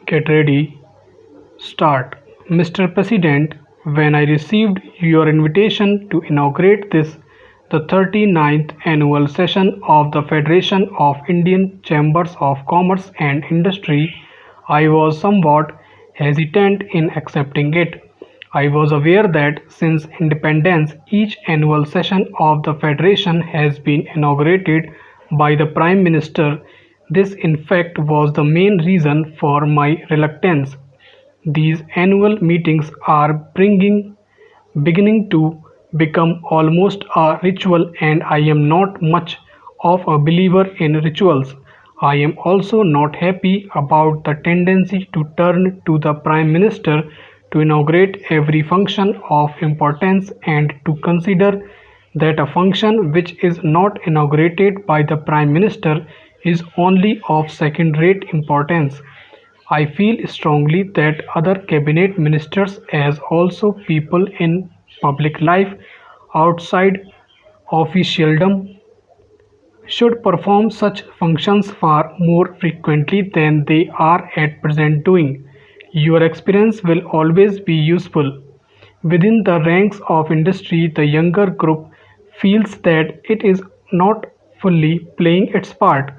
Get ready, start. Mr. President, when I received your invitation to inaugurate this, the 39th annual session of the Federation of Indian Chambers of Commerce and Industry, I was somewhat hesitant in accepting it. I was aware that since independence, each annual session of the Federation has been inaugurated by the Prime Minister. This, in fact, was the main reason for my reluctance. These annual meetings are beginning to become almost a ritual, and I am not much of a believer in rituals. I am also not happy about the tendency to turn to the Prime Minister to inaugurate every function of importance and to consider that a function which is not inaugurated by the Prime Minister is only of second-rate importance. I feel strongly that other cabinet ministers, as also people in public life outside officialdom, should perform such functions far more frequently than they are at present doing. Your experience will always be useful. Within the ranks of industry, the younger group feels that it is not fully playing its part.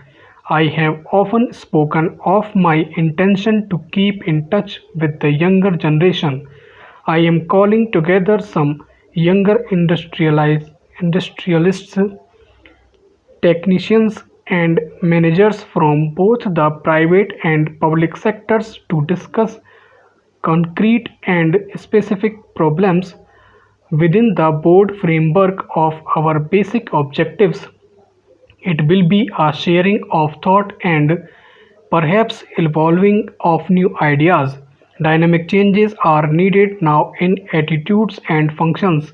I have often spoken of my intention to keep in touch with the younger generation. I am calling together some younger industrialists, technicians, and managers from both the private and public sectors to discuss concrete and specific problems within the board framework of our basic objectives. It will be a sharing of thought and perhaps evolving of new ideas. Dynamic changes are needed now in attitudes and functions.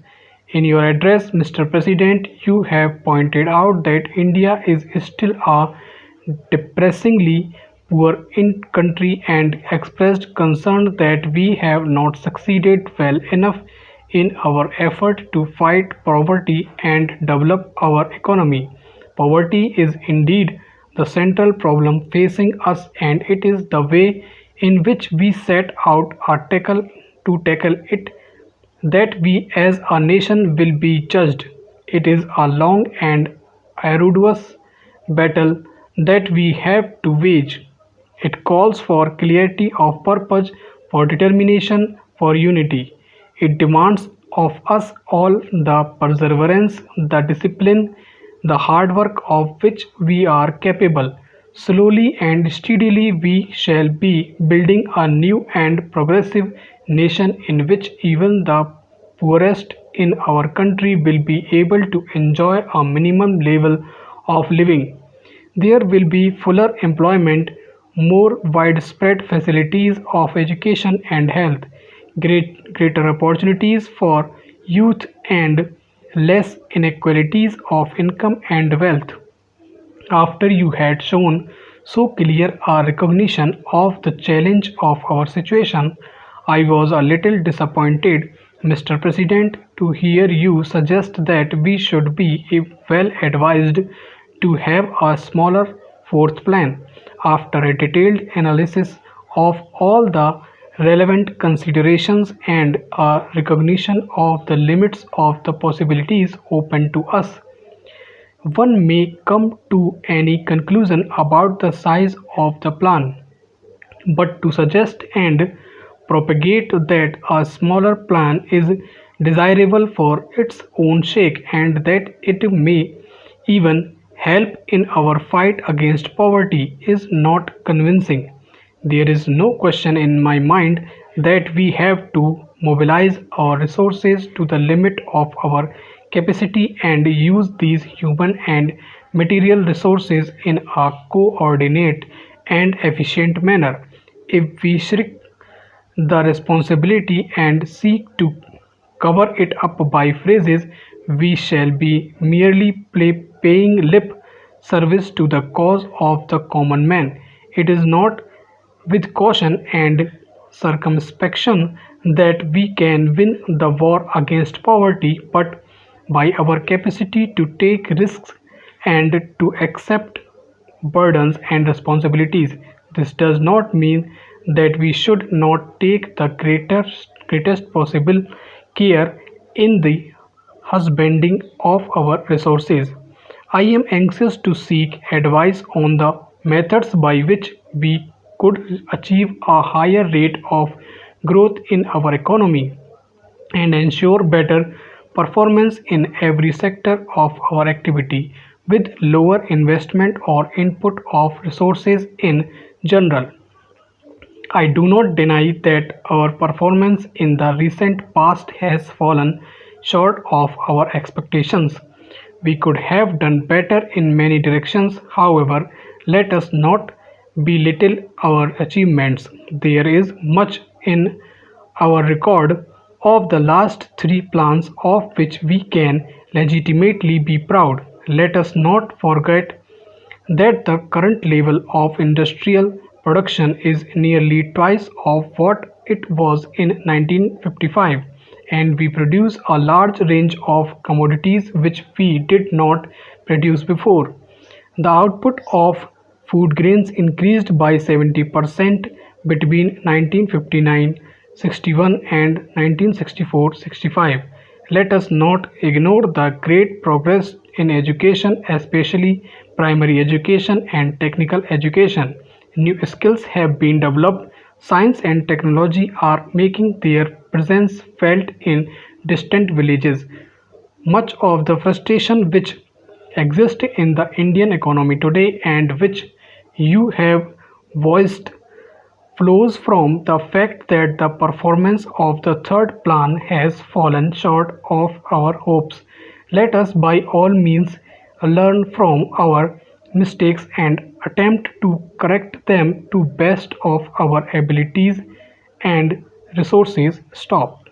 In your address, Mr. President, you have pointed out that India is still a depressingly poor in country and expressed concern that we have not succeeded well enough in our effort to fight poverty and develop our economy. Poverty is indeed the central problem facing us, and it is the way in which we set out to tackle it that we as a nation will be judged. It is a long and arduous battle that we have to wage. It calls for clarity of purpose, for determination, for unity. It demands of us all the perseverance, the discipline, the hard work of which we are capable. Slowly and steadily we shall be building a new and progressive nation in which even the poorest in our country will be able to enjoy a minimum level of living. There will be fuller employment, more widespread facilities of education and health, greater opportunities for youth, and less inequalities of income and wealth. After you had shown so clear a recognition of the challenge of our situation, I was a little disappointed, Mr. President, to hear you suggest that we should be well advised to have a smaller fourth plan. After a detailed analysis of all the relevant considerations and a recognition of the limits of the possibilities open to us, one may come to any conclusion about the size of the plan. But to suggest and propagate that a smaller plan is desirable for its own sake and that it may even help in our fight against poverty is not convincing. There is no question in my mind that we have to mobilize our resources to the limit of our capacity and use these human and material resources in a coordinate and efficient manner. If we shirk the responsibility and seek to cover it up by phrases, we shall be merely paying lip service to the cause of the common man. It is not with caution and circumspection that we can win the war against poverty, but by our capacity to take risks and to accept burdens and responsibilities. This does not mean that we should not take the greatest possible care in the husbanding of our resources. I am anxious to seek advice on the methods by which we could achieve a higher rate of growth in our economy and ensure better performance in every sector of our activity with lower investment or input of resources in general. I do not deny that our performance in the recent past has fallen short of our expectations. We could have done better in many directions, however, let us not belittle our achievements. There is much in our record of the last three plans of which we can legitimately be proud. Let us not forget that the current level of industrial production is nearly twice of what it was in 1955, and we produce a large range of commodities which we did not produce before. The output of food grains increased by 70% between 1959-61 and 1964-65. Let us not ignore the great progress in education, especially primary education and technical education. New skills have been developed. Science and technology are making their presence felt in distant villages. Much of the frustration which exists in the Indian economy today and which you have voiced flows from the fact that the performance of the third plan has fallen short of our hopes. Let us by all means learn from our mistakes and attempt to correct them to best of our abilities and resources. Stop.